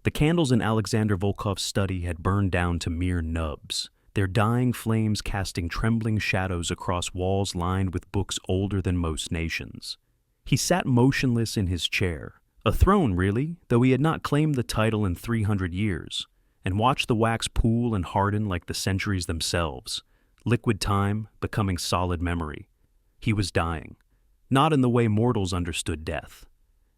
The candles in Alexander Volkov's study had burned down to mere nubs, their dying flames casting trembling shadows across walls lined with books older than most nations. He sat motionless in his chair, a throne really, though he had not claimed the title in 300 years, and watched the wax pool and harden like the centuries themselves, liquid time becoming solid memory. He was dying, not in the way mortals understood death,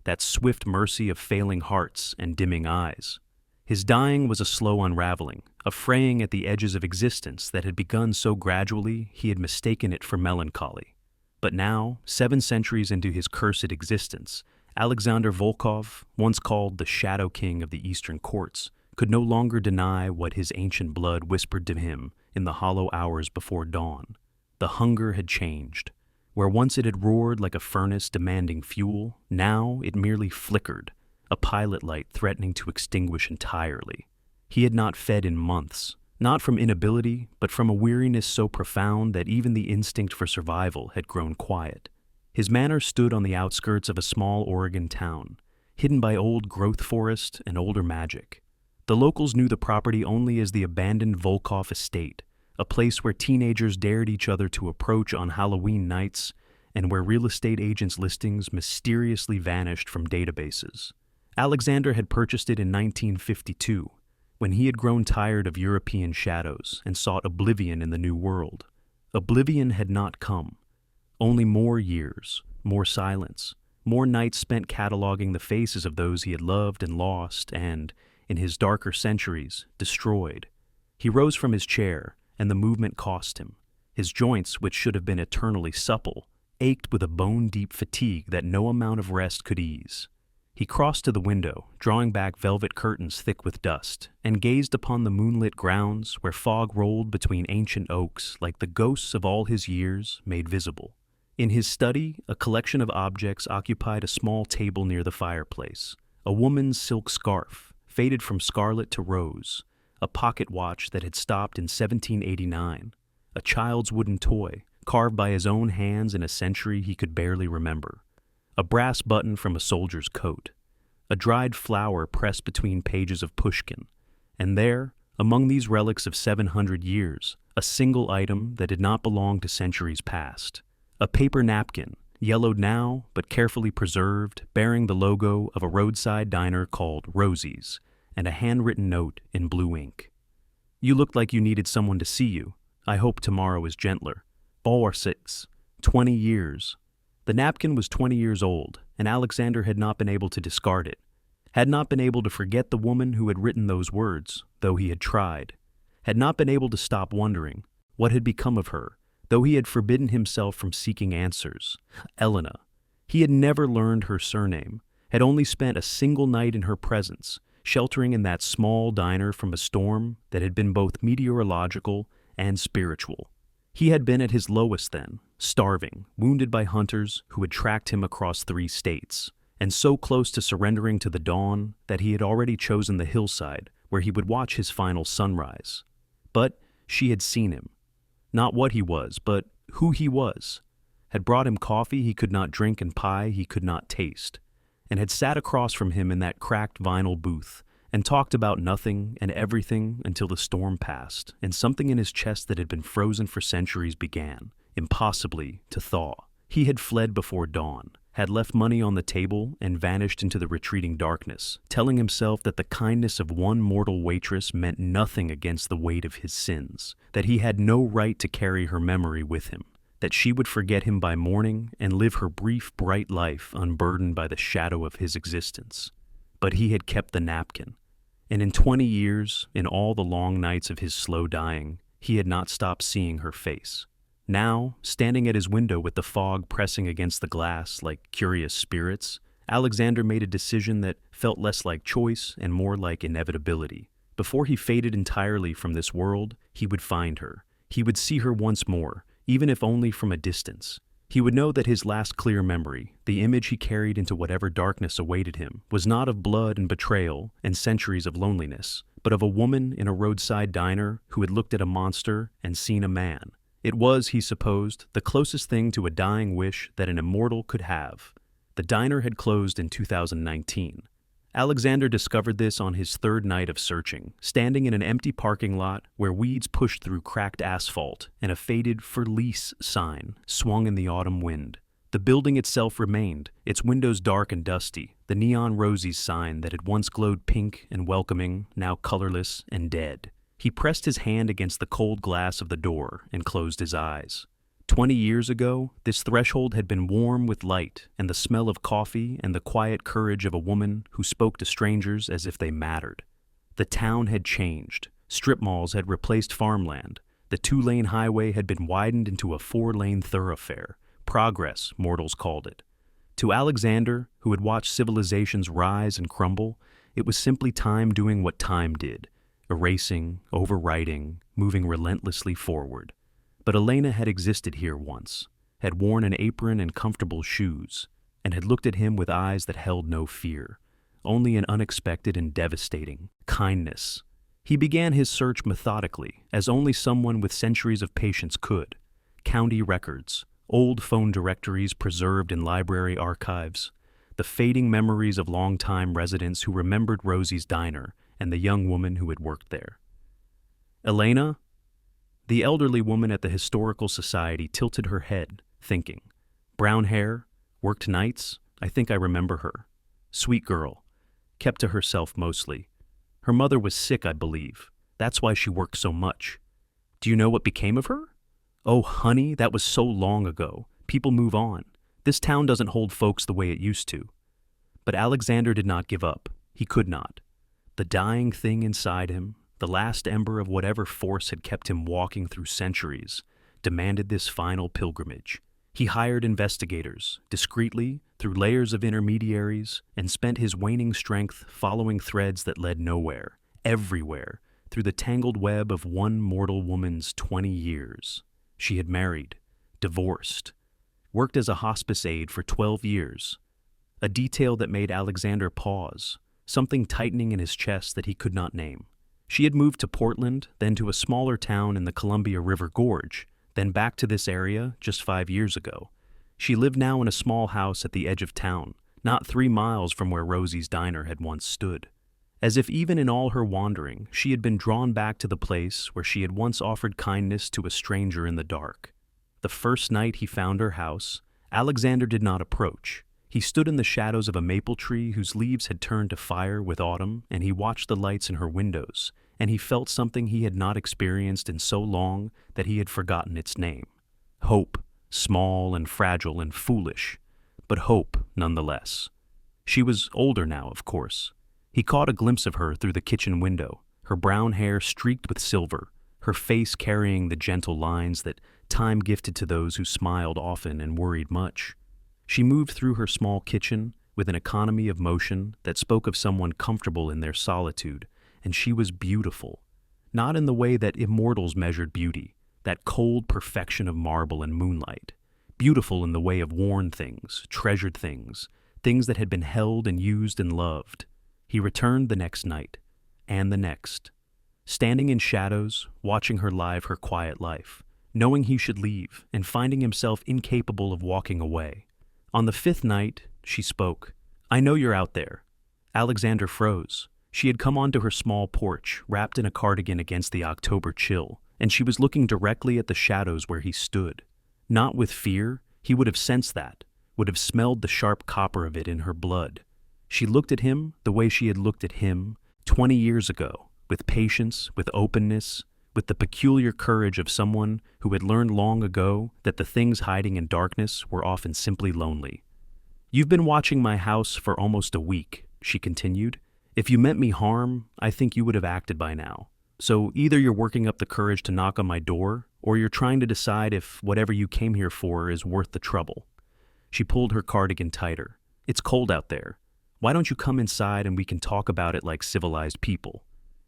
that swift mercy of failing hearts and dimming eyes. His dying was a slow unraveling, a fraying at the edges of existence that had begun so gradually he had mistaken it for melancholy. But now, 7 centuries into his cursed existence, Alexander Volkov, once called the Shadow King of the Eastern Courts, could no longer deny what his ancient blood whispered to him in the hollow hours before dawn. The hunger had changed. Where once it had roared like a furnace demanding fuel, now it merely flickered, a pilot light threatening to extinguish entirely. He had not fed in months, not from inability, but from a weariness so profound that even the instinct for survival had grown quiet. His manor stood on the outskirts of a small Oregon town, hidden by old growth forest and older magic. The locals knew the property only as the abandoned Volkov estate, a place where teenagers dared each other to approach on Halloween nights and where real estate agents' listings mysteriously vanished from databases. Alexander had purchased it in 1952, when he had grown tired of European shadows and sought oblivion in the New World. Oblivion had not come. Only more years, more silence, more nights spent cataloging the faces of those he had loved and lost and, in his darker centuries, destroyed. He rose from his chair, and the movement cost him. His joints, which should have been eternally supple, ached with a bone-deep fatigue that no amount of rest could ease. He crossed to the window, drawing back velvet curtains thick with dust, and gazed upon the moonlit grounds where fog rolled between ancient oaks like the ghosts of all his years made visible. In his study, a collection of objects occupied a small table near the fireplace. A woman's silk scarf, faded from scarlet to rose, a pocket watch that had stopped in 1789, a child's wooden toy, carved by his own hands in a century he could barely remember, a brass button from a soldier's coat, a dried flower pressed between pages of Pushkin, and there, among these relics of 700 years, a single item that did not belong to centuries past, a paper napkin, yellowed now but carefully preserved, bearing the logo of a roadside diner called Rosie's, and a handwritten note in blue ink. "You looked like you needed someone to see you. I hope tomorrow is gentler. Waitress, 20 years. The napkin was 20 years old, and Alexander had not been able to discard it, had not been able to forget the woman who had written those words, though he had tried, had not been able to stop wondering what had become of her, though he had forbidden himself from seeking answers. Elena. He had never learned her surname, had only spent a single night in her presence, sheltering in that small diner from a storm that had been both meteorological and spiritual. He had been at his lowest then, starving, wounded by hunters who had tracked him across 3 states, and so close to surrendering to the dawn that he had already chosen the hillside where he would watch his final sunrise. But she had seen him. Not what he was, but who he was, had brought him coffee he could not drink and pie he could not taste, and had sat across from him in that cracked vinyl booth and talked about nothing and everything until the storm passed and something in his chest that had been frozen for centuries began, impossibly, to thaw. He had fled before dawn, had left money on the table and vanished into the retreating darkness, telling himself that the kindness of one mortal waitress meant nothing against the weight of his sins, that he had no right to carry her memory with him, that she would forget him by morning and live her brief, bright life unburdened by the shadow of his existence. But he had kept the napkin, and in 20 years, in all the long nights of his slow dying, he had not stopped seeing her face. Now, standing at his window with the fog pressing against the glass like curious spirits, Alexander made a decision that felt less like choice and more like inevitability. Before he faded entirely from this world, he would find her. He would see her once more, even if only from a distance. He would know that his last clear memory, the image he carried into whatever darkness awaited him, was not of blood and betrayal and centuries of loneliness, but of a woman in a roadside diner who had looked at a monster and seen a man. It was, he supposed, the closest thing to a dying wish that an immortal could have. The diner had closed in 2019. Alexander discovered this on his third night of searching, standing in an empty parking lot where weeds pushed through cracked asphalt and a faded "For Lease" sign swung in the autumn wind. The building itself remained, its windows dark and dusty, the neon roses sign that had once glowed pink and welcoming, now colorless and dead. He pressed his hand against the cold glass of the door and closed his eyes. 20 years ago, this threshold had been warm with light and the smell of coffee and the quiet courage of a woman who spoke to strangers as if they mattered. The town had changed. Strip malls had replaced farmland. The 2-lane highway had been widened into a 4-lane thoroughfare. Progress, mortals called it. To Alexander, who had watched civilizations rise and crumble, it was simply time doing what time did, erasing, overwriting, moving relentlessly forward. But Elena had existed here once, had worn an apron and comfortable shoes, and had looked at him with eyes that held no fear, only an unexpected and devastating kindness. He began his search methodically, as only someone with centuries of patience could. County records, old phone directories preserved in library archives, the fading memories of longtime residents who remembered Rosie's diner and the young woman who had worked there. Elena? The elderly woman at the Historical Society tilted her head, thinking. Brown hair, worked nights, I think I remember her. Sweet girl, kept to herself mostly. Her mother was sick, I believe. That's why she worked so much. Do you know what became of her? Oh, honey, that was so long ago. People move on. This town doesn't hold folks the way it used to. But Alexander did not give up. He could not. The dying thing inside him, the last ember of whatever force had kept him walking through centuries, demanded this final pilgrimage. He hired investigators, discreetly, through layers of intermediaries, and spent his waning strength following threads that led nowhere, everywhere, through the tangled web of one mortal woman's 20 years. She had married, divorced, worked as a hospice aide for 12 years. A detail that made Alexander pause, something tightening in his chest that he could not name. She had moved to Portland, then to a smaller town in the Columbia River Gorge, then back to this area just 5 years ago. She lived now in a small house at the edge of town, not 3 miles from where Rosie's diner had once stood. As if even in all her wandering, she had been drawn back to the place where she had once offered kindness to a stranger in the dark. The first night he found her house, Alexander did not approach. He stood in the shadows of a maple tree whose leaves had turned to fire with autumn, and he watched the lights in her windows, and he felt something he had not experienced in so long that he had forgotten its name. Hope, small and fragile and foolish, but hope nonetheless. She was older now, of course. He caught a glimpse of her through the kitchen window, her brown hair streaked with silver, her face carrying the gentle lines that time gifted to those who smiled often and worried much. She moved through her small kitchen with an economy of motion that spoke of someone comfortable in their solitude, and she was beautiful, not in the way that immortals measured beauty, that cold perfection of marble and moonlight, beautiful in the way of worn things, treasured things, things that had been held and used and loved. He returned the next night, and the next, standing in shadows, watching her live her quiet life, knowing he should leave, and finding himself incapable of walking away. On the 5th night, she spoke. I know you're out there. Alexander froze. She had come onto her small porch, wrapped in a cardigan against the October chill, and she was looking directly at the shadows where he stood. Not with fear, he would have sensed that, would have smelled the sharp copper of it in her blood. She looked at him the way she had looked at him 20 years ago, with patience, with openness, with the peculiar courage of someone who had learned long ago that the things hiding in darkness were often simply lonely. You've been watching my house for almost a week, she continued. If you meant me harm, I think you would have acted by now. So either you're working up the courage to knock on my door, or you're trying to decide if whatever you came here for is worth the trouble. She pulled her cardigan tighter. It's cold out there. Why don't you come inside and we can talk about it like civilized people?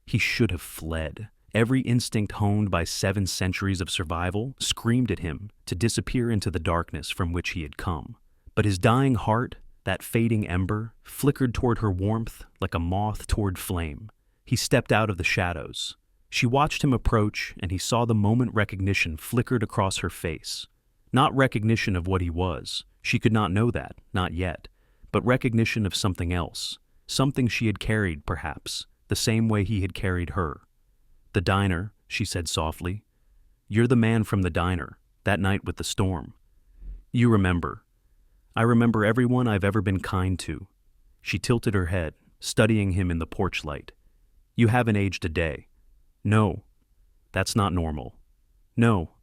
He should have fled. Every instinct honed by 7 centuries of survival screamed at him to disappear into the darkness from which he had come. But his dying heart, that fading ember, flickered toward her warmth like a moth toward flame. He stepped out of the shadows. She watched him approach, and he saw the moment recognition flickered across her face. Not recognition of what he was. She could not know that, not yet. But recognition of something else. something she had carried, perhaps, the same way he had carried her. "The diner," she said softly. "You're the man from the diner, that night with the storm. You remember. I remember everyone I've ever been kind to." She tilted her head, studying him in the porch light. "You haven't aged a day." "No, that's not normal." "No."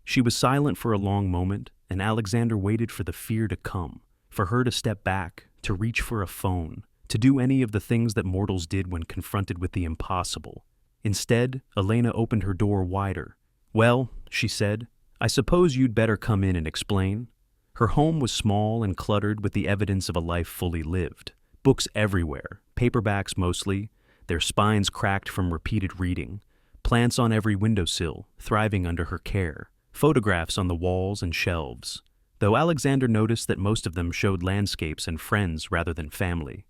She was silent for a long moment, and Alexander waited for the fear to come, for her to step back, to reach for a phone, to do any of the things that mortals did when confronted with the impossible. Instead, Elena opened her door wider. "Well," she said, "I suppose you'd better come in and explain." Her home was small and cluttered with the evidence of a life fully lived. Books everywhere, paperbacks mostly, their spines cracked from repeated reading, plants on every windowsill, thriving under her care, photographs on the walls and shelves, though Alexander noticed that most of them showed landscapes and friends rather than family.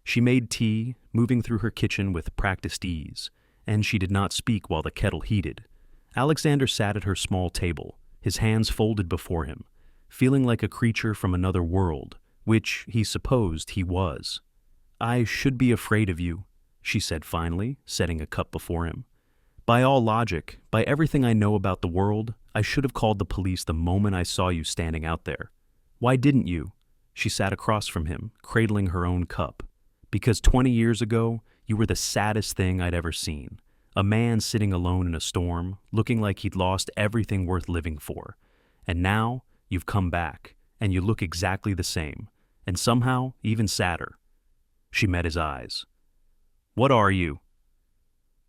She made tea, moving through her kitchen with practiced ease, and she did not speak while the kettle heated. Alexander sat at her small table, his hands folded before him, feeling like a creature from another world, which he supposed he was. "I should be afraid of you," she said finally, setting a cup before him. "By all logic, by everything I know about the world, I should have called the police the moment I saw you standing out there. Why didn't you?" She sat across from him, cradling her own cup. "Because 20 years ago, you were the saddest thing I'd ever seen. A man sitting alone in a storm, looking like he'd lost everything worth living for. And now, you've come back, and you look exactly the same, and somehow even sadder." She met his eyes. "What are you?"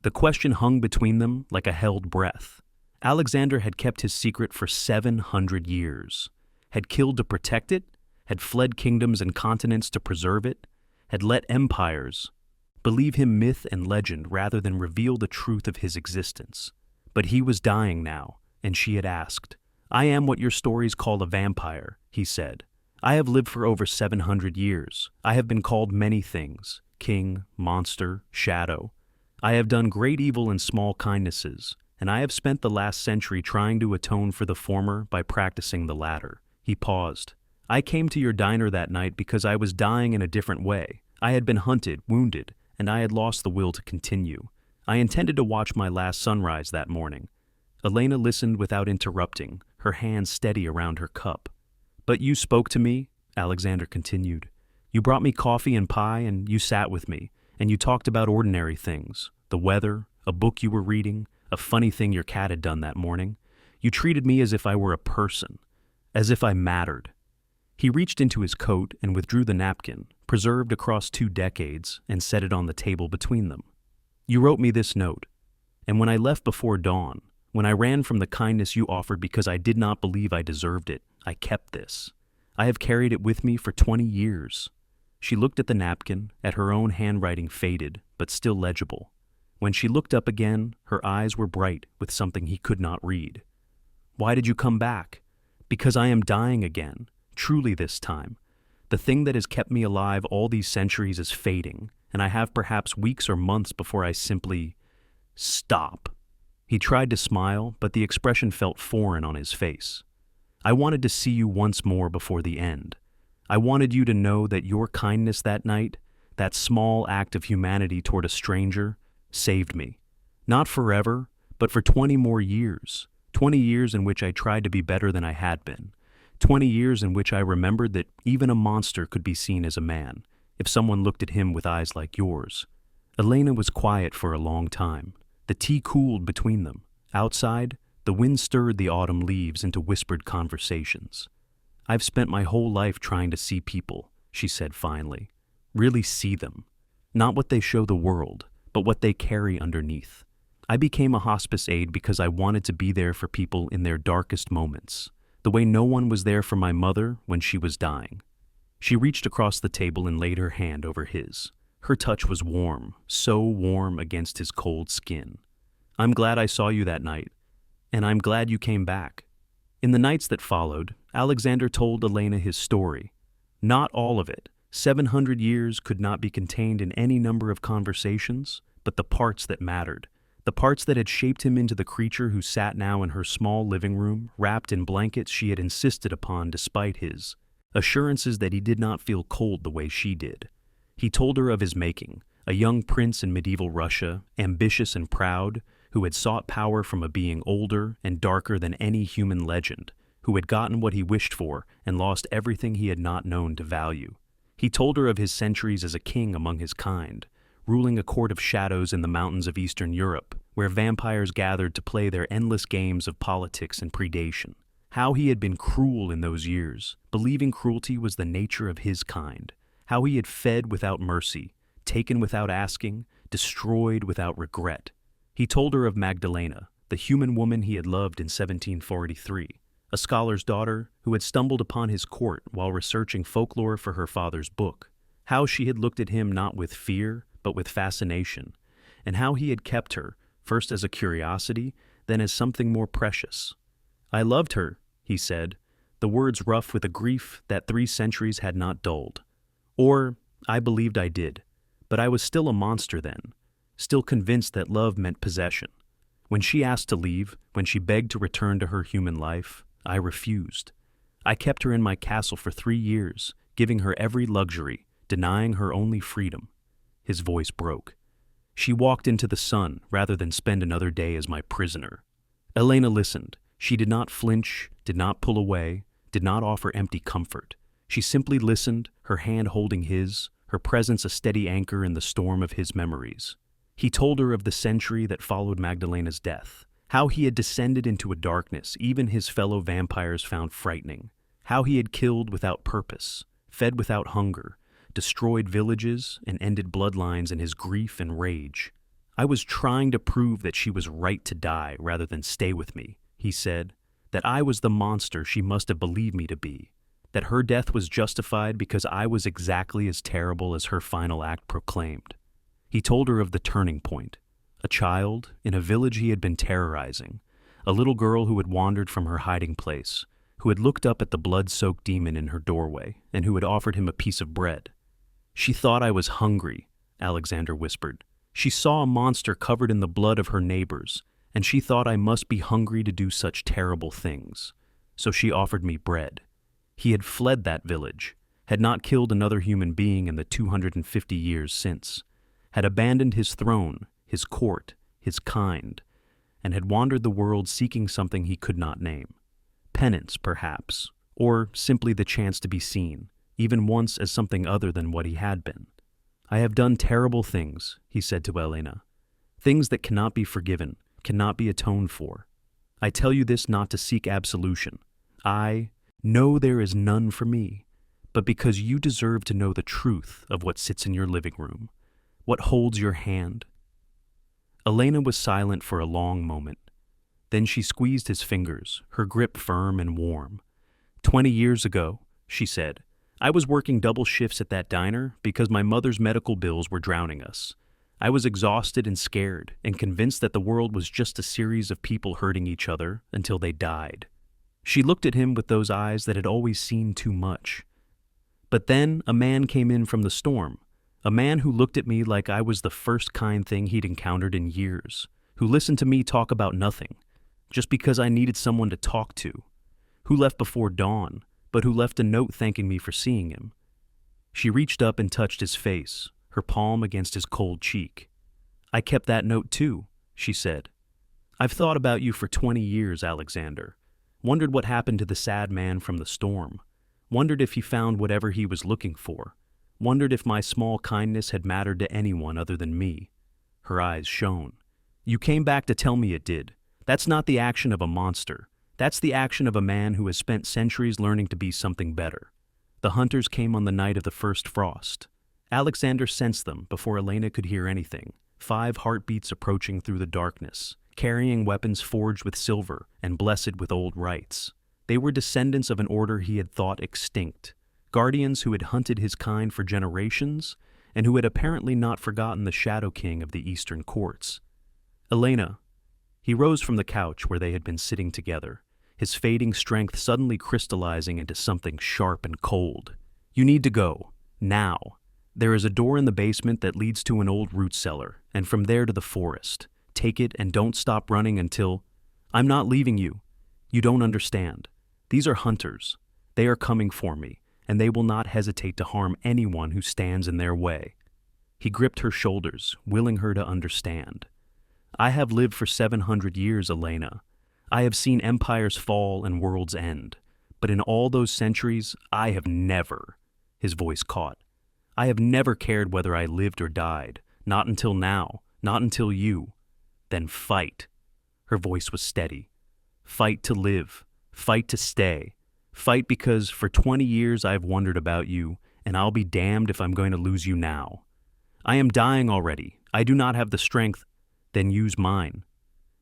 The question hung between them like a held breath. Alexander had kept his secret for 700 years, had killed to protect it, had fled kingdoms and continents to preserve it, had let empires believe him myth and legend rather than reveal the truth of his existence. But he was dying now, and she had asked. "I am what your stories call a vampire," he said. "I have lived for over 700 years. I have been called many things, king, monster, shadow. I have done great evil and small kindnesses, and I have spent the last century trying to atone for the former by practicing the latter." He paused. "I came to your diner that night because I was dying in a different way. I had been hunted, wounded, and I had lost the will to continue. I intended to watch my last sunrise that morning." Elena listened without interrupting, her hands steady around her cup. "But you spoke to me," Alexander continued. "You brought me coffee and pie, and you sat with me, and you talked about ordinary things, the weather, a book you were reading, a funny thing your cat had done that morning. You treated me as if I were a person, as if I mattered." He reached into his coat and withdrew the napkin, preserved across 2 decades, and set it on the table between them. "You wrote me this note, and when I left before dawn, when I ran from the kindness you offered because I did not believe I deserved it, I kept this. I have carried it with me for 20 years. She looked at the napkin, at her own handwriting faded, but still legible. When she looked up again, her eyes were bright with something he could not read. "Why did you come back?" "Because I am dying again. Truly this time. The thing that has kept me alive all these centuries is fading, and I have perhaps weeks or months before I simply stop." He tried to smile, but the expression felt foreign on his face. "I wanted to see you once more before the end. I wanted you to know that your kindness that night, that small act of humanity toward a stranger, saved me. Not forever, but for 20 more years. 20 years in which I tried to be better than I had been. 20 years in which I remembered that even a monster could be seen as a man, if someone looked at him with eyes like yours." Elena was quiet for a long time. The tea cooled between them. Outside, the wind stirred the autumn leaves into whispered conversations. "I've spent my whole life trying to see people," she said finally. "Really see them. Not what they show the world, but what they carry underneath. I became a hospice aide because I wanted to be there for people in their darkest moments, the way no one was there for my mother when she was dying." She reached across the table and laid her hand over his. Her touch was warm, so warm against his cold skin. "I'm glad I saw you that night, and I'm glad you came back." In the nights that followed, Alexander told Elena his story. Not all of it. 700 years could not be contained in any number of conversations, but the parts that mattered. The parts that had shaped him into the creature who sat now in her small living room, wrapped in blankets she had insisted upon despite his assurances that he did not feel cold the way she did. He told her of his making, a young prince in medieval Russia, ambitious and proud, who had sought power from a being older and darker than any human legend, who had gotten what he wished for and lost everything he had not known to value. He told her of his centuries as a king among his kind, ruling a court of shadows in the mountains of Eastern Europe, where vampires gathered to play their endless games of politics and predation. How he had been cruel in those years, believing cruelty was the nature of his kind. How he had fed without mercy, taken without asking, destroyed without regret. He told her of Magdalena, the human woman he had loved in 1743, a scholar's daughter who had stumbled upon his court while researching folklore for her father's book. How she had looked at him not with fear, but with fascination, and how he had kept her, first as a curiosity, then as something more precious. "I loved her," he said, the words rough with a grief that 3 centuries had not dulled. Or, "I believed I did, but I was still a monster then, still convinced that love meant possession. When she asked to leave, when she begged to return to her human life, I refused. I kept her in my castle for 3 years, giving her every luxury, denying her only freedom." His voice broke. "She walked into the sun rather than spend another day as my prisoner." Elena listened. She did not flinch, did not pull away, did not offer empty comfort. She simply listened, her hand holding his, her presence a steady anchor in the storm of his memories. He told her of the century that followed Magdalena's death, how he had descended into a darkness even his fellow vampires found frightening, how he had killed without purpose, fed without hunger, destroyed villages, and ended bloodlines in his grief and rage. "I was trying to prove that she was right to die rather than stay with me," he said, "that I was the monster she must have believed me to be, that her death was justified because I was exactly as terrible as her final act proclaimed." He told her of the turning point, a child in a village he had been terrorizing, a little girl who had wandered from her hiding place, who had looked up at the blood-soaked demon in her doorway, and who had offered him a piece of bread. "She thought I was hungry," Alexander whispered. "She saw a monster covered in the blood of her neighbors, and she thought I must be hungry to do such terrible things. So she offered me bread." He had fled that village, had not killed another human being in the 250 years since, had abandoned his throne, his court, his kind, and had wandered the world seeking something he could not name. Penance, perhaps, or simply the chance to be seen, even once as something other than what he had been. "I have done terrible things," he said to Elena, "things that cannot be forgiven, cannot be atoned for. I tell you this not to seek absolution. I know there is none for me, but because you deserve to know the truth of what sits in your living room, what holds your hand." Elena was silent for a long moment. Then she squeezed his fingers, her grip firm and warm. 20 years ago," she said, "I was working double shifts at that diner because my mother's medical bills were drowning us. I was exhausted and scared and convinced that the world was just a series of people hurting each other until they died." She looked at him with those eyes that had always seen too much. "But then a man came in from the storm, a man who looked at me like I was the first kind thing he'd encountered in years, who listened to me talk about nothing, just because I needed someone to talk to, who left before dawn, but who left a note thanking me for seeing him." She reached up and touched his face, her palm against his cold cheek. "I kept that note too," she said. "I've thought about you for 20 years, Alexander. Wondered what happened to the sad man from the storm. Wondered if he found whatever he was looking for. Wondered if my small kindness had mattered to anyone other than me." Her eyes shone. "You came back to tell me it did. That's not the action of a monster. That's the action of a man who has spent centuries learning to be something better." The hunters came on the night of the first frost. Alexander sensed them before Elena could hear anything, 5 heartbeats approaching through the darkness, carrying weapons forged with silver and blessed with old rites. They were descendants of an order he had thought extinct, guardians who had hunted his kind for generations and who had apparently not forgotten the Shadow King of the Eastern courts. "Elena." He rose from the couch where they had been sitting together, his fading strength suddenly crystallizing into something sharp and cold. "You need to go. Now. There is a door in the basement that leads to an old root cellar, and from there to the forest. Take it and don't stop running until—" "I'm not leaving you. You don't understand. These are hunters. They are coming for me, and they will not hesitate to harm anyone who stands in their way. He gripped her shoulders, willing her to understand. I have lived for 700 years, Elena. I have seen empires fall and worlds end. But in all those centuries, I have never, his voice caught, I have never cared whether I lived or died. Not until now, not until you. Then fight. Her voice was steady. Fight to live. Fight to stay. Fight because for 20 years I've wondered about you, and I'll be damned if I'm going to lose you now. I am dying already. I do not have the strength. Then use mine.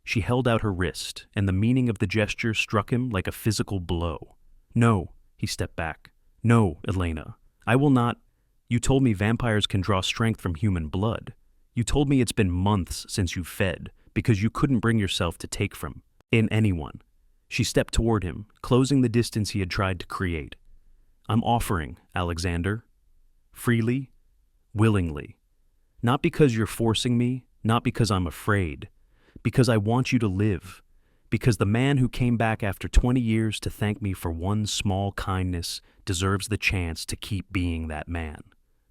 She held out her wrist, and the meaning of the gesture struck him like a physical blow. No, he stepped back. No, Elena. I will not. You told me vampires can draw strength from human blood. You told me it's been months since you fed, because you couldn't bring yourself to take from anyone. She stepped toward him, closing the distance he had tried to create. I'm offering, Alexander. Freely, willingly. Not because you're forcing me, not because I'm afraid, because I want you to live, because the man who came back after 20 years to thank me for one small kindness deserves the chance to keep being that man.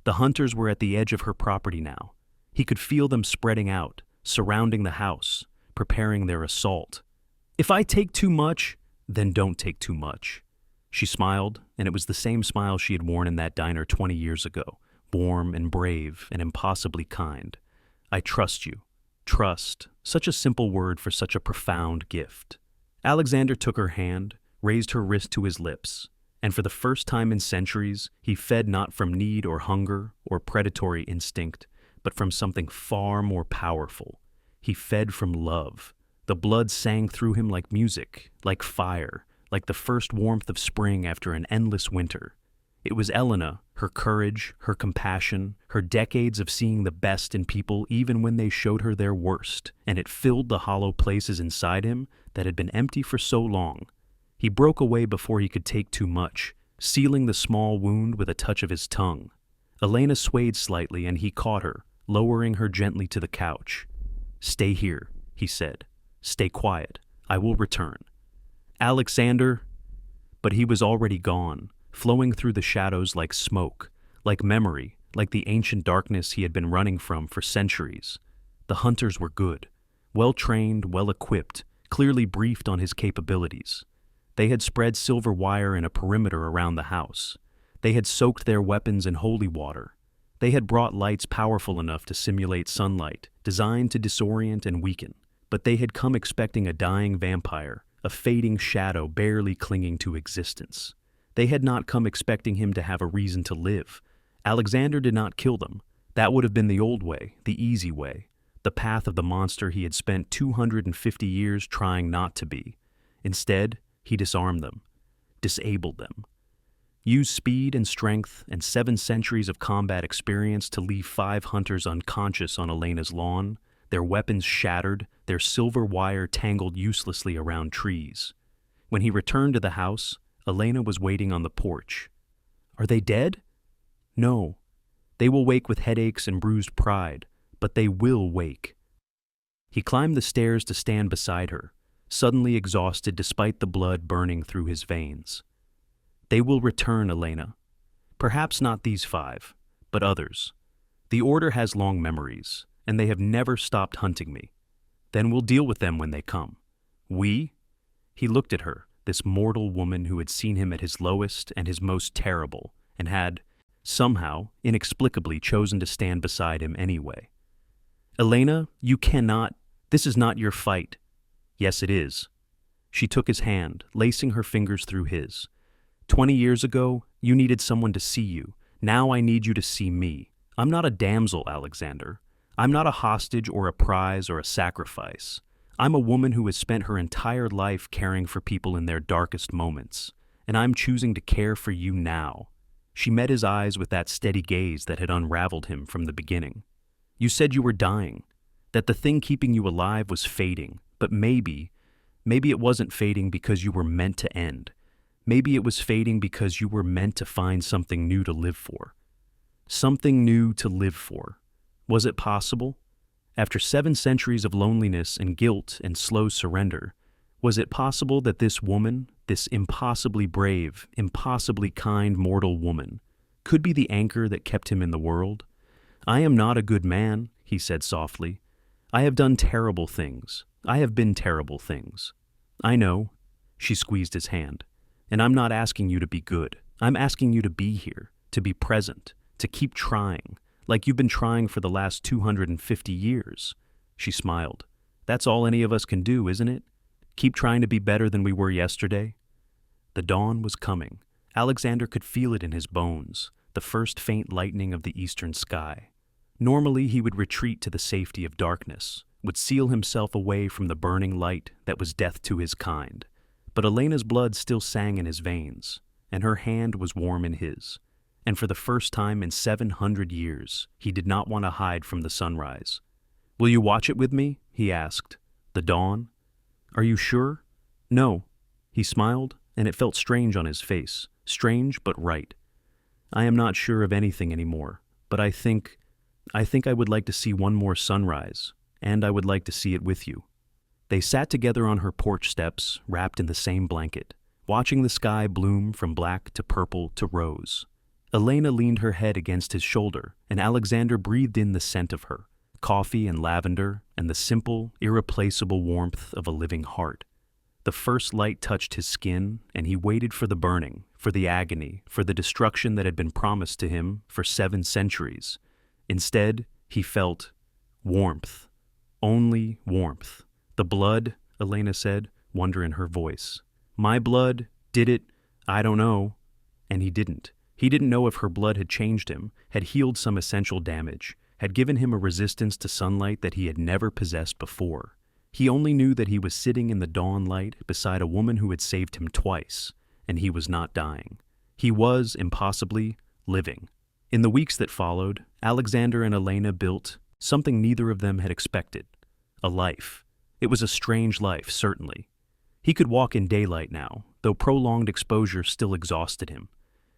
The hunters were at the edge of her property now. He could feel them spreading out, surrounding the house, preparing their assault. If I take too much, then don't take too much. She smiled, and it was the same smile she had worn in that diner 20 years ago, warm and brave and impossibly kind. I trust you. Trust, such a simple word for such a profound gift. Alexander took her hand, raised her wrist to his lips, and for the first time in centuries, he fed not from need or hunger or predatory instinct, but from something far more powerful. He fed from love. The blood sang through him like music, like fire, like the first warmth of spring after an endless winter. It was Elena, her courage, her compassion, her decades of seeing the best in people even when they showed her their worst, and it filled the hollow places inside him that had been empty for so long. He broke away before he could take too much, sealing the small wound with a touch of his tongue. Elena swayed slightly, and he caught her, lowering her gently to the couch. Stay here, he said. Stay quiet. I will return. Alexander! But he was already gone, flowing through the shadows like smoke, like memory, like the ancient darkness he had been running from for centuries. The hunters were good, well-trained, well-equipped, clearly briefed on his capabilities. They had spread silver wire in a perimeter around the house. They had soaked their weapons in holy water. They had brought lights powerful enough to simulate sunlight, designed to disorient and weaken. But they had come expecting a dying vampire, a fading shadow barely clinging to existence. They had not come expecting him to have a reason to live. Alexander did not kill them. That would have been the old way, the easy way, the path of the monster he had spent 250 years trying not to be. Instead, he disarmed them, disabled them. Used speed and strength and 7 centuries of combat experience to leave 5 hunters unconscious on Elena's lawn, their weapons shattered, their silver wire tangled uselessly around trees. When he returned to the house, Elena was waiting on the porch. Are they dead? No. They will wake with headaches and bruised pride, but they will wake. He climbed the stairs to stand beside her, suddenly exhausted despite the blood burning through his veins. They will return, Elena. Perhaps not these 5, but others. The Order has long memories, and they have never stopped hunting me. Then we'll deal with them when they come. We? He looked at her, this mortal woman who had seen him at his lowest and his most terrible, and had, somehow, inexplicably chosen to stand beside him anyway. Elena, you cannot. This is not your fight. Yes, it is. She took his hand, lacing her fingers through his. 20 years ago, you needed someone to see you. Now I need you to see me. I'm not a damsel, Alexander. I'm not a hostage or a prize or a sacrifice. I'm a woman who has spent her entire life caring for people in their darkest moments, and I'm choosing to care for you now. She met his eyes with that steady gaze that had unraveled him from the beginning. You said you were dying, that the thing keeping you alive was fading, but maybe it wasn't fading because you were meant to end. Maybe it was fading because you were meant to find something new to live for. Something new to live for. Was it possible? After 7 centuries of loneliness and guilt and slow surrender, Was it possible that this woman, this impossibly brave, impossibly kind mortal woman, could be the anchor that kept him in the world? "I am not a good man," he said softly. "I have done terrible things. I have been terrible things." "I know." She squeezed his hand. "And I'm not asking you to be good. I'm asking you to be here, to be present, to keep trying, like you've been trying for the last 250 years. She smiled. "That's all any of us can do, isn't it? Keep trying to be better than we were yesterday." The dawn was coming. Alexander could feel it in his bones, the first faint lightening of the eastern sky. Normally he would retreat to the safety of darkness, would seal himself away from the burning light that was death to his kind. But Elena's blood still sang in his veins, and her hand was warm in his. And for the first time in 700 years, he did not want to hide from the sunrise. "Will you watch it with me?" he asked. "The dawn?" "Are you sure?" "No." He smiled, and it felt strange on his face, strange but right. "I am not sure of anything anymore, but I think I would like to see one more sunrise, and I would like to see it with you." They sat together on her porch steps, wrapped in the same blanket, watching the sky bloom from black to purple to rose. Elena leaned her head against his shoulder, and Alexander breathed in the scent of her, coffee and lavender, and the simple, irreplaceable warmth of a living heart. The first light touched his skin, and he waited for the burning, for the agony, for the destruction that had been promised to him for 7 centuries. Instead, he felt warmth. Only warmth. "The blood," Elena said, wonder in her voice. "My blood? Did it? I don't know." And he didn't. He didn't know if her blood had changed him, had healed some essential damage, had given him a resistance to sunlight that he had never possessed before. He only knew that he was sitting in the dawn light beside a woman who had saved him twice, and he was not dying. He was, impossibly, living. In the weeks that followed, Alexander and Elena built something neither of them had expected: a life. It was a strange life, certainly. He could walk in daylight now, though prolonged exposure still exhausted him.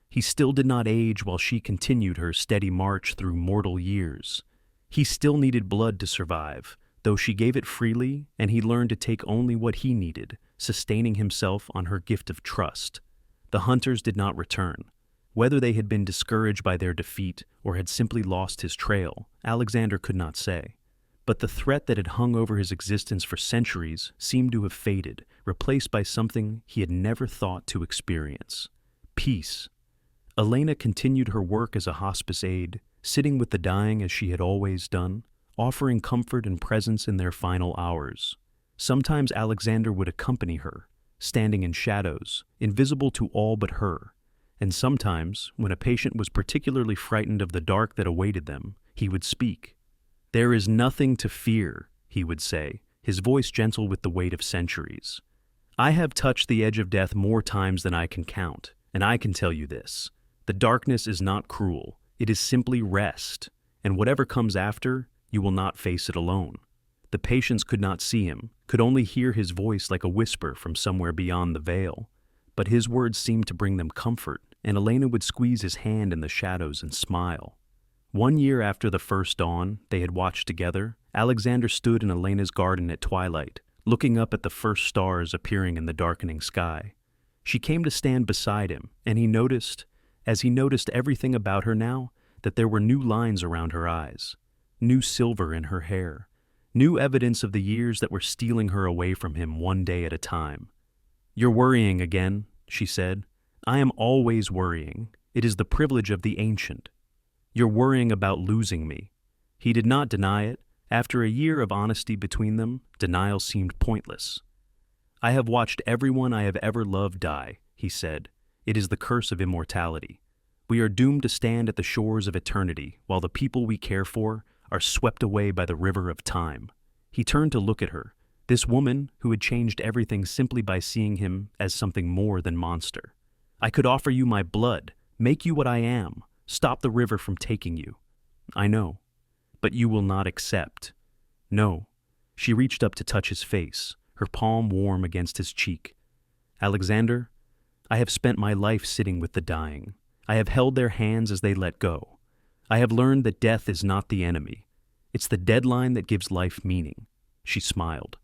He still did not age while she continued her steady march through mortal years. He still needed blood to survive, though she gave it freely, and he learned to take only what he needed, sustaining himself on her gift of trust. The hunters did not return. Whether they had been discouraged by their defeat or had simply lost his trail, Alexander could not say. But the threat that had hung over his existence for centuries seemed to have faded, replaced by something he had never thought to experience: peace. Elena continued her work as a hospice aide, sitting with the dying as she had always done, offering comfort and presence in their final hours. Sometimes Alexander would accompany her, standing in shadows, invisible to all but her. And sometimes, when a patient was particularly frightened of the dark that awaited them, he would speak. "There is nothing to fear," he would say, his voice gentle with the weight of centuries. "I have touched the edge of death more times than I can count, and I can tell you this: the darkness is not cruel. It is simply rest, and whatever comes after, you will not face it alone." The patients could not see him, could only hear his voice like a whisper from somewhere beyond the veil. But his words seemed to bring them comfort, and Elena would squeeze his hand in the shadows and smile. 1 year after the first dawn they had watched together, Alexander stood in Elena's garden at twilight, looking up at the first stars appearing in the darkening sky. She came to stand beside him, and he noticed, as he noticed everything about her now, that there were new lines around her eyes, new silver in her hair, new evidence of the years that were stealing her away from him one day at a time. "You're worrying again," she said. "I am always worrying. It is the privilege of the ancient. You're worrying about losing me." He did not deny it. After a year of honesty between them, denial seemed pointless. "I have watched everyone I have ever loved die," he said. "It is the curse of immortality. We are doomed to stand at the shores of eternity while the people we care for are swept away by the river of time." He turned to look at her, this woman who had changed everything simply by seeing him as something more than monster. "I could offer you my blood, make you what I am, stop the river from taking you. I know. But you will not accept." "No." She reached up to touch his face, her palm warm against his cheek. "Alexander, I have spent my life sitting with the dying. I have held their hands as they let go. I have learned that death is not the enemy. It's the deadline that gives life meaning." She smiled.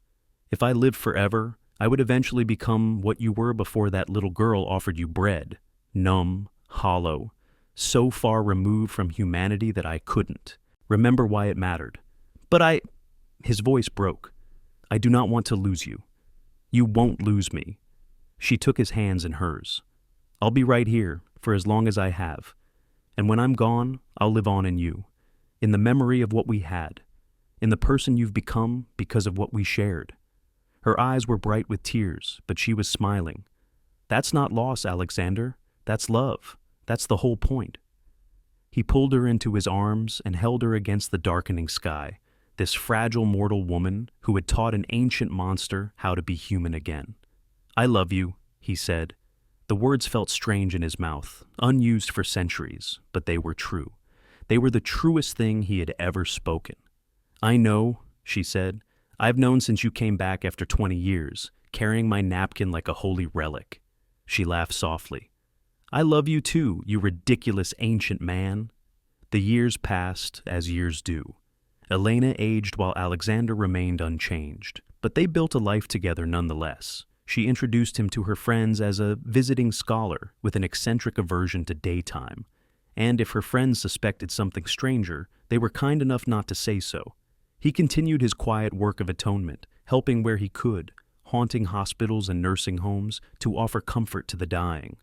"If I live forever, I would eventually become what you were before that little girl offered you bread, numb, hollow, so far removed from humanity that I couldn't remember why it mattered. But his voice broke. I do not want to lose you. You won't lose me. She took his hands in hers. I'll be right here for as long as I have. And when I'm gone, I'll live on in you, in the memory of what we had, in the person you've become because of what we shared. Her eyes were bright with tears, but she was smiling. That's not loss, Alexander. That's love. That's the whole point. He pulled her into his arms and held her against the darkening sky, this fragile mortal woman who had taught an ancient monster how to be human again. I love you, he said. The words felt strange in his mouth, unused for centuries, but they were true. They were the truest thing he had ever spoken. I know, she said. I've known since you came back after 20 years, carrying my napkin like a holy relic. She laughed softly. I love you too, you ridiculous ancient man. The years passed, as years do. Elena aged while Alexander remained unchanged, but they built a life together nonetheless. She introduced him to her friends as a visiting scholar with an eccentric aversion to daytime, and if her friends suspected something stranger, they were kind enough not to say so. He continued his quiet work of atonement, helping where he could, haunting hospitals and nursing homes to offer comfort to the dying.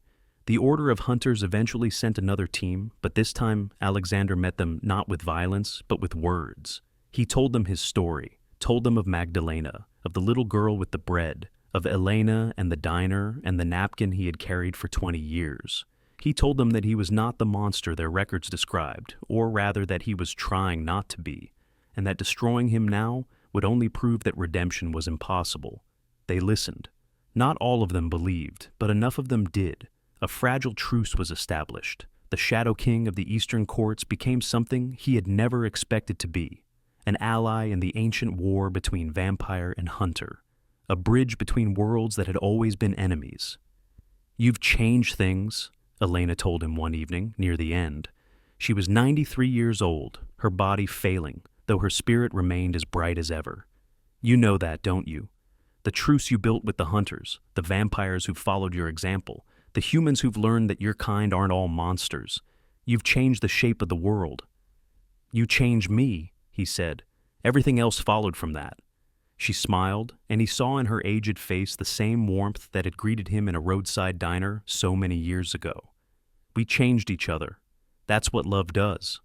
The Order of Hunters eventually sent another team, but this time Alexander met them not with violence, but with words. He told them his story, told them of Magdalena, of the little girl with the bread, of Elena and the diner and the napkin he had carried for 20 years. He told them that he was not the monster their records described, or rather that he was trying not to be, and that destroying him now would only prove that redemption was impossible. They listened. Not all of them believed, but enough of them did. A fragile truce was established. The Shadow King of the Eastern Courts became something he had never expected to be, an ally in the ancient war between vampire and hunter, a bridge between worlds that had always been enemies. You've changed things, Elena told him one evening, near the end. She was 93 years old, her body failing, though her spirit remained as bright as ever. You know that, don't you? The truce you built with the hunters, the vampires who followed your example, the humans who've learned that your kind aren't all monsters. You've changed the shape of the world. You changed me, he said. Everything else followed from that. She smiled, and he saw in her aged face the same warmth that had greeted him in a roadside diner so many years ago. We changed each other. That's what love does.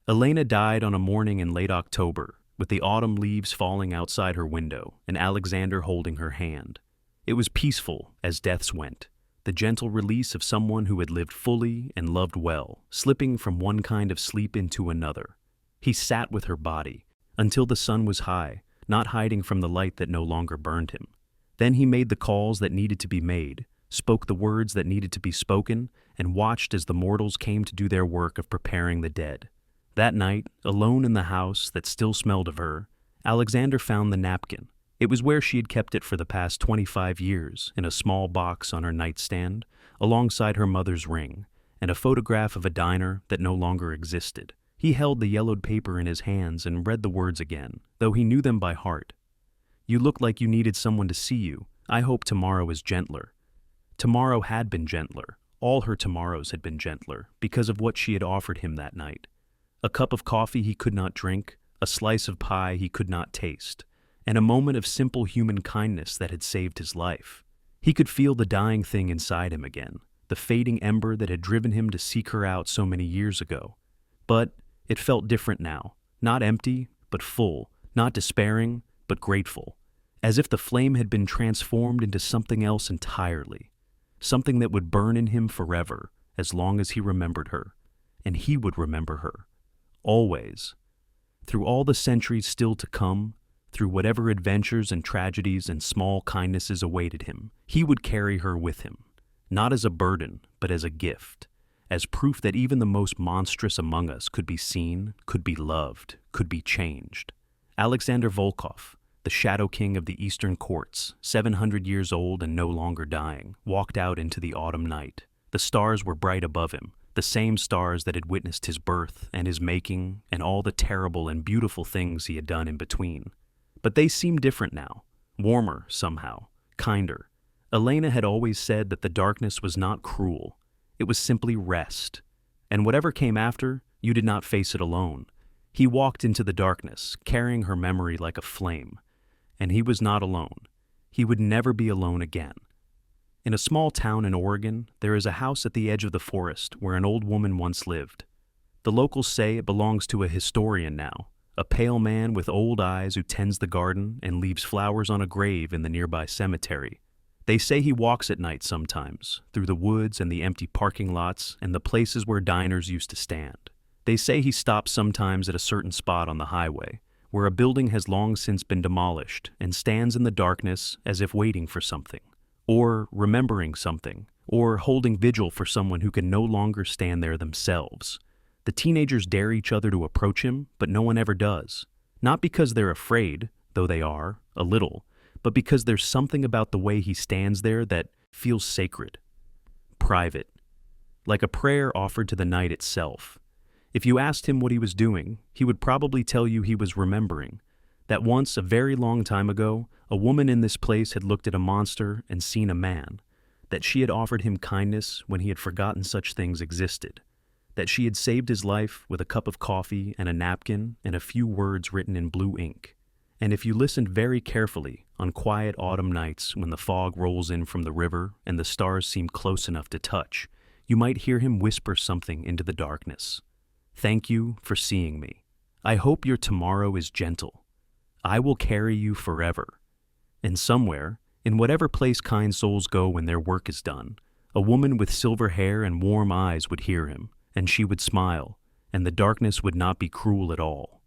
Elena died on a morning in late October, with the autumn leaves falling outside her window and Alexander holding her hand. It was peaceful as deaths went, the gentle release of someone who had lived fully and loved well, slipping from one kind of sleep into another. He sat with her body until the sun was high, not hiding from the light that no longer burned him. Then he made the calls that needed to be made, spoke the words that needed to be spoken, and watched as the mortals came to do their work of preparing the dead. That night, alone in the house that still smelled of her, Alexander found the napkin. It was where she had kept it for the past 25 years, in a small box on her nightstand, alongside her mother's ring, and a photograph of a diner that no longer existed. He held the yellowed paper in his hands and read the words again, though he knew them by heart. You look like you needed someone to see you. I hope tomorrow is gentler. Tomorrow had been gentler. All her tomorrows had been gentler, because of what she had offered him that night. A cup of coffee he could not drink, a slice of pie he could not taste, and a moment of simple human kindness that had saved his life. He could feel the dying thing inside him again, the fading ember that had driven him to seek her out so many years ago. But it felt different now, not empty, but full, not despairing, but grateful, as if the flame had been transformed into something else entirely, something that would burn in him forever, as long as he remembered her, and he would remember her. Always. Through all the centuries still to come, through whatever adventures and tragedies and small kindnesses awaited him, he would carry her with him, not as a burden, but as a gift, as proof that even the most monstrous among us could be seen, could be loved, could be changed. Alexander Volkov, the Shadow King of the Eastern Courts, 700 years old and no longer dying, walked out into the autumn night. The stars were bright above him, the same stars that had witnessed his birth and his making and all the terrible and beautiful things he had done in between. But they seemed different now, warmer somehow, kinder. Elena had always said that the darkness was not cruel. It was simply rest. And whatever came after, you did not face it alone. He walked into the darkness, carrying her memory like a flame. And he was not alone. He would never be alone again. In a small town in Oregon, there is a house at the edge of the forest where an old woman once lived. The locals say it belongs to a historian now, a pale man with old eyes who tends the garden and leaves flowers on a grave in the nearby cemetery. They say he walks at night sometimes, through the woods and the empty parking lots and the places where diners used to stand. They say he stops sometimes at a certain spot on the highway, where a building has long since been demolished and stands in the darkness as if waiting for something, or remembering something, or holding vigil for someone who can no longer stand there themselves. The teenagers dare each other to approach him, but no one ever does. Not because they're afraid, though they are, a little, but because there's something about the way he stands there that feels sacred, private, like a prayer offered to the night itself. If you asked him what he was doing, he would probably tell you he was remembering that once, a very long time ago, a woman in this place had looked at a monster and seen a man, that she had offered him kindness when he had forgotten such things existed, that she had saved his life with a cup of coffee and a napkin and a few words written in blue ink. And if you listened very carefully on quiet autumn nights when the fog rolls in from the river and the stars seem close enough to touch, you might hear him whisper something into the darkness. Thank you for seeing me. I hope your tomorrow is gentle. I will carry you forever. And somewhere, in whatever place kind souls go when their work is done, a woman with silver hair and warm eyes would hear him, and she would smile, and the darkness would not be cruel at all.